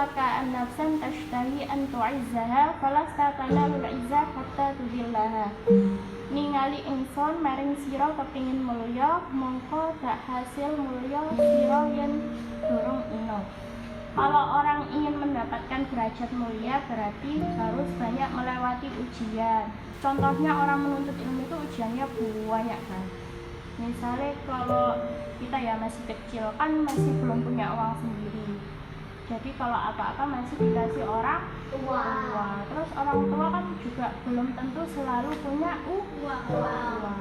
laka an nafsan tashtahi an tu'izzaha falasta tanalul izzah hatta tudillaha. Ningali ingsun maring sira kepingin mulya mongko dak hasil mulya sira yen durung ina. Kalau orang ingin mendapatkan derajat mulia berarti harus banyak melewati ujian. Contohnya orang menuntut ilmu itu ujiannya banyak kan. Misalnya kalau kita ya masih kecil kan masih belum punya uang sendiri. Jadi kalau apa-apa masih dikasih orang tua. Terus orang tua kan juga belum tentu selalu punya uang.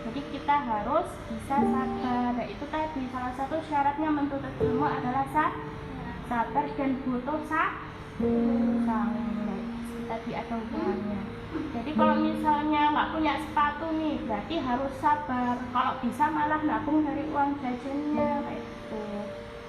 Jadi kita harus bisa sabar. Nah, itu tadi salah satu syaratnya menuntut ilmu adalah sabar dan butuh tadi ada hubungannya. Jadi kalau misalnya nggak punya sepatu nih berarti harus sabar. Kalau bisa malah nabung dari uang jajannya kayak gitu.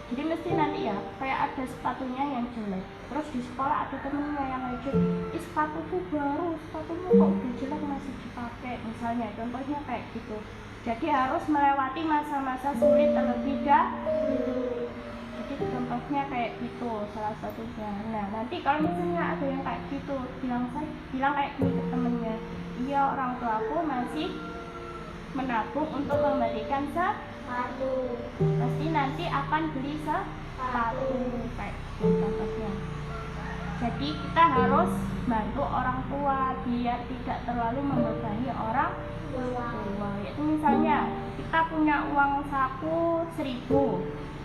Jadi mesti nanti ya kayak ada sepatunya yang jelek, terus di sekolah ada temennya yang ngejek, sepatuku baru, sepatumu kok udah jelek masih dipakai misalnya, contohnya kayak gitu. Jadi harus melewati masa-masa sulit terlebih dahulu. Jadi contohnya kayak gitu salah satunya. Nah nanti kalau misalnya ada yang kayak gitu bilang kayak gini ke temennya, iya orang tuaku masih menabung untuk membelikan sepatu, pasti nanti akan beli sepatu kayak gitu contohnya. Jadi kita harus bantu orang tua biar tidak terlalu membebani orang tua. Yaitu misalnya kita punya uang saku 1.000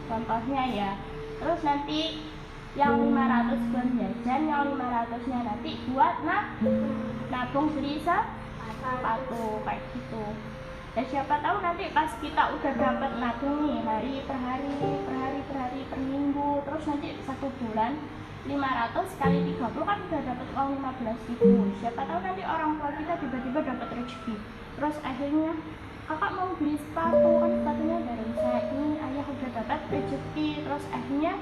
contohnya ya, terus nanti yang 500 buat jajan, yang 500-nya nanti buat nabung beli sepatu kayak gitu. Dan siapa tahu nanti pas kita udah dapat nabung nih hari per hari per minggu, terus nanti 1 bulan 500 kali 30 kan udah dapat uang 15.000. Siapa tahu nanti orang tua kita tiba-tiba dapat rezeki, terus akhirnya kakak mau beli sepatu, kan sepatunya dari saya ini, ayah udah dapat rezeki, terus akhirnya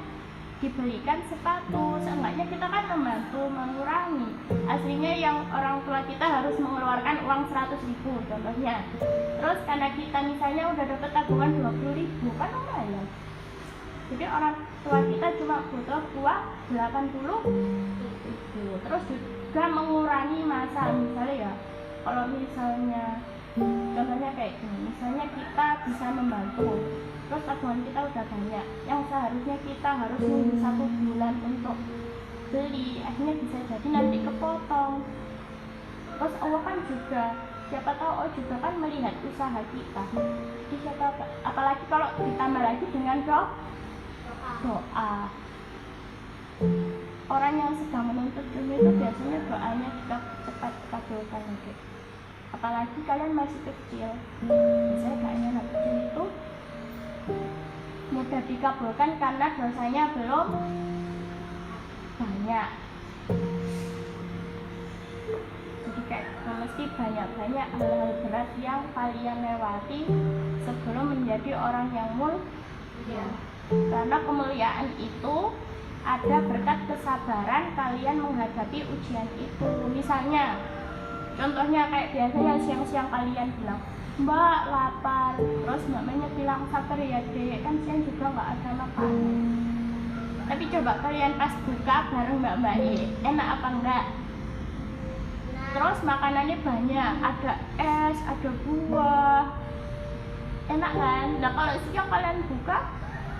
dibelikan sepatu. Seenggaknya kita kan membantu mengurangi. Aslinya yang orang tua kita harus mengeluarkan uang 100.000 contohnya, terus karena kita misalnya udah dapat tabungan 20.000 kan lumayan. Jadi orang tua kita cuma butuh uang 80.000. Terus juga mengurangi masa, misalnya ya kalau misalnya contohnya kayak gini, misalnya kita bisa membantu, terus tabungan kita udah banyak, yang seharusnya kita harus nunggu 1 bulan untuk beli, akhirnya bisa jadi nanti kepotong. Terus Allah kan juga, siapa tahu Allah juga kan melihat usaha kita. Jadi apalagi kalau ditambah lagi dengan doa. Orang yang sedang menuntut ilmu itu biasanya doanya kita cepat kabulkan gitu. Apalagi kalian masih kecil, misalnya kayaknya anak kecil itu mudah dikabulkan karena dosanya belum banyak. Jadi kayak mesti banyak-banyak hal-hal berat yang kalian lewati sebelum menjadi orang yang mulia. Karena kemuliaan itu ada berkat kesabaran kalian menghadapi ujian itu. Misalnya contohnya kayak biasanya siang-siang kalian bilang, Mbak lapar, terus mbaknya bilang sabar ya dek, kan siang juga nggak ada makanan. Tapi coba kalian pas buka bareng mbak enak apa enggak? Terus makanannya banyak, ada es, ada buah, enak kan? Nah kalau siang kalian buka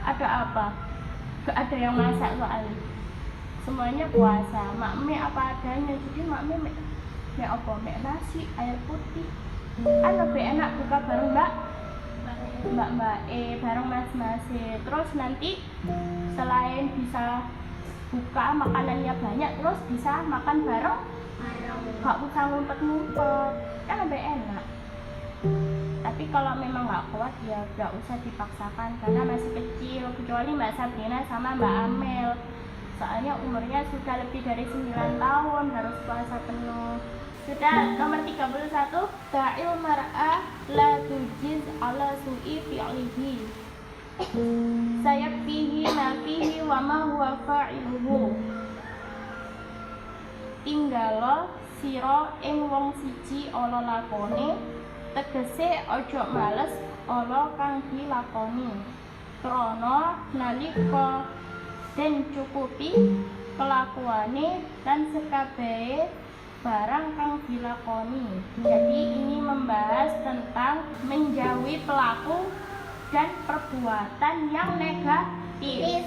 ada apa? Gak ada yang masak soalnya, semuanya puasa, makme apa adanya. Jadi makme apa? Mek nasi, air putih. Kan lebih enak buka bareng mbak bareng mas. Terus nanti selain bisa buka makanannya banyak, terus bisa makan bareng, gak usah ngumpet-ngumpet, kan lebih enak. Tapi kalau memang nggak kuat ya nggak usah dipaksakan karena masih kecil, kecuali Mbak Sabrina sama Mbak Amel, soalnya umurnya sudah lebih dari 9 tahun, harus puasa penuh. Sudah. Nomor 31, ta'il mar'ah la tujiz ala su'i fi'lihi sayakfihi ma fihi wa ma huwa fa'iluhu. Tinggalo sira ing wong siji ala lakone, tegese ojo males ala kang dilakoni. Krana nalika dan cukupi kelakuane lan sekabehe barang kang dilakoni. Jadi ini membahas tentang menjauhi pelaku dan perbuatan yang negatif.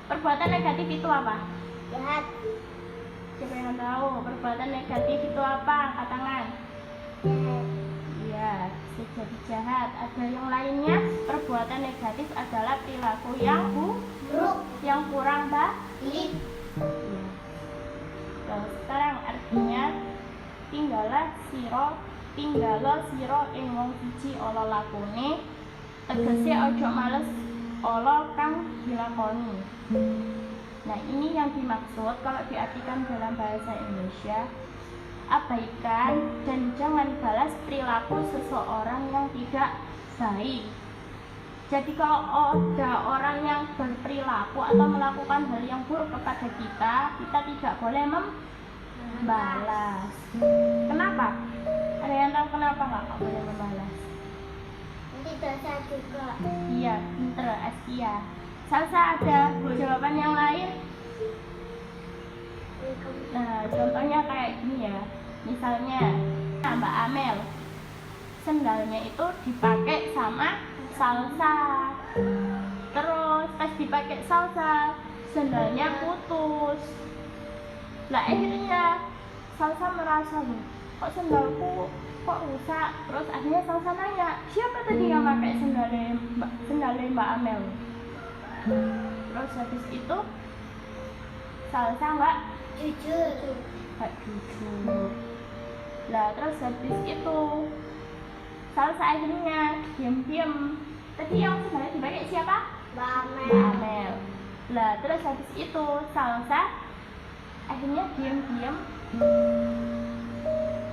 Perbuatan negatif itu apa? Jahat. Siapa yang tahu perbuatan negatif itu apa? Angkat tangan. Iya, bisa jadi jahat. Ada yang lainnya. Perbuatan negatif adalah perilaku yang buruk, yang kurang baik. Ya. Nah, sekarang artinya tinggalo siro ing wong siji ala lakone, tegese ojo males ala kang dilakoni. Nah, ini yang dimaksud kalau diartikan dalam bahasa Indonesia, abaikan dan jangan balas perilaku seseorang yang tidak baik. Jadi kalau ada orang yang berperilaku atau melakukan hal yang buruk kepada kita, kita tidak boleh membalas. Kenapa? Ada yang tahu kenapa nggak boleh membalas? Nanti dosa juga. Iya, pinter, Askia. Salsa ada jawaban yang lain? Nah, contohnya kayak gini ya. Misalnya, Mbak Amel, sendalnya itu dipakai sama Salsa. Terus pas dipakai Salsa, sendalnya putus. Lah akhirnya Salsa merasa nih, kok sendalku kok rusak. Terus akhirnya Salsa nanya, siapa tadi yang pakai sendalnya Mbak Amel? Terus habis itu Salsa nggak jujur. Lah terus habis itu Salsa akhirnya diam-diam. Tadi yang sebenarnya dipakai siapa? Mbak Amel. Lah terus habis itu Salsa akhirnya diam-diam.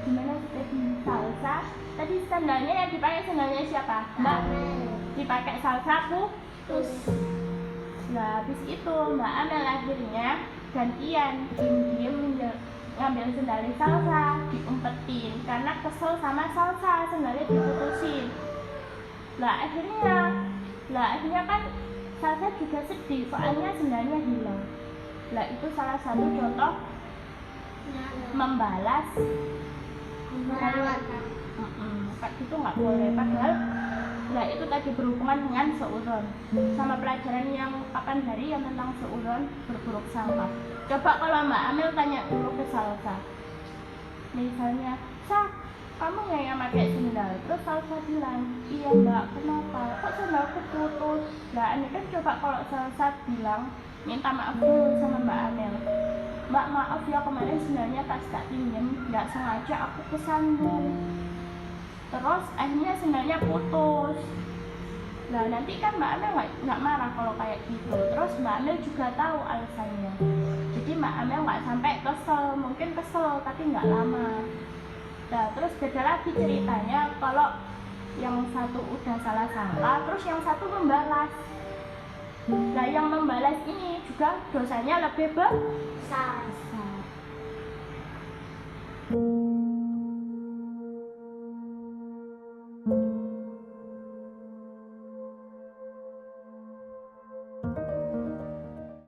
Gimana tadi Salsa? Tadi sandalnya yang dipakai sandalnya siapa? Mbak Amel. Dipakai Salsa putus. Nah habis itu Mbak Amel akhirnya gantian diam-diam ngambil sendalnya Salsa, diumpetin karena kesel sama Salsa, sendalnya diputusin. Lah akhirnya kan Salsa juga sedih soalnya sendalnya hilang. Lah itu salah satu contoh membalas. Kayak gitu nggak boleh, padahal lah itu tadi berhubungan dengan seuzon sama pelajaran yang kapan hari yang tentang seuzon berburuk sangka. Coba kalau Mbak Amel tanya dulu ke Salsa, misalnya, Sa, kamu nggak yang pakai sendal? Terus Salsa bilang, iya Mbak, kenapa? Kok sendalku putus? Lah ini kan coba kalau Salsa bilang minta maaf dulu sama Mbak Amel, Mbak maaf ya kemarin sendalnya pas tak pinjem, nggak sengaja aku kesandung. Terus akhirnya sendalnya putus. Nah nanti kan Mbak Amel nggak marah kalau kayak gitu. Terus Mbak Amel juga tahu alasannya. Jadi Mbak Amel nggak sampai kesel, mungkin kesel tapi nggak lama. Nah terus beda lagi ceritanya kalau yang satu udah salah sangka, terus yang satu membalas. Nah yang membalas ini juga dosanya lebih besar.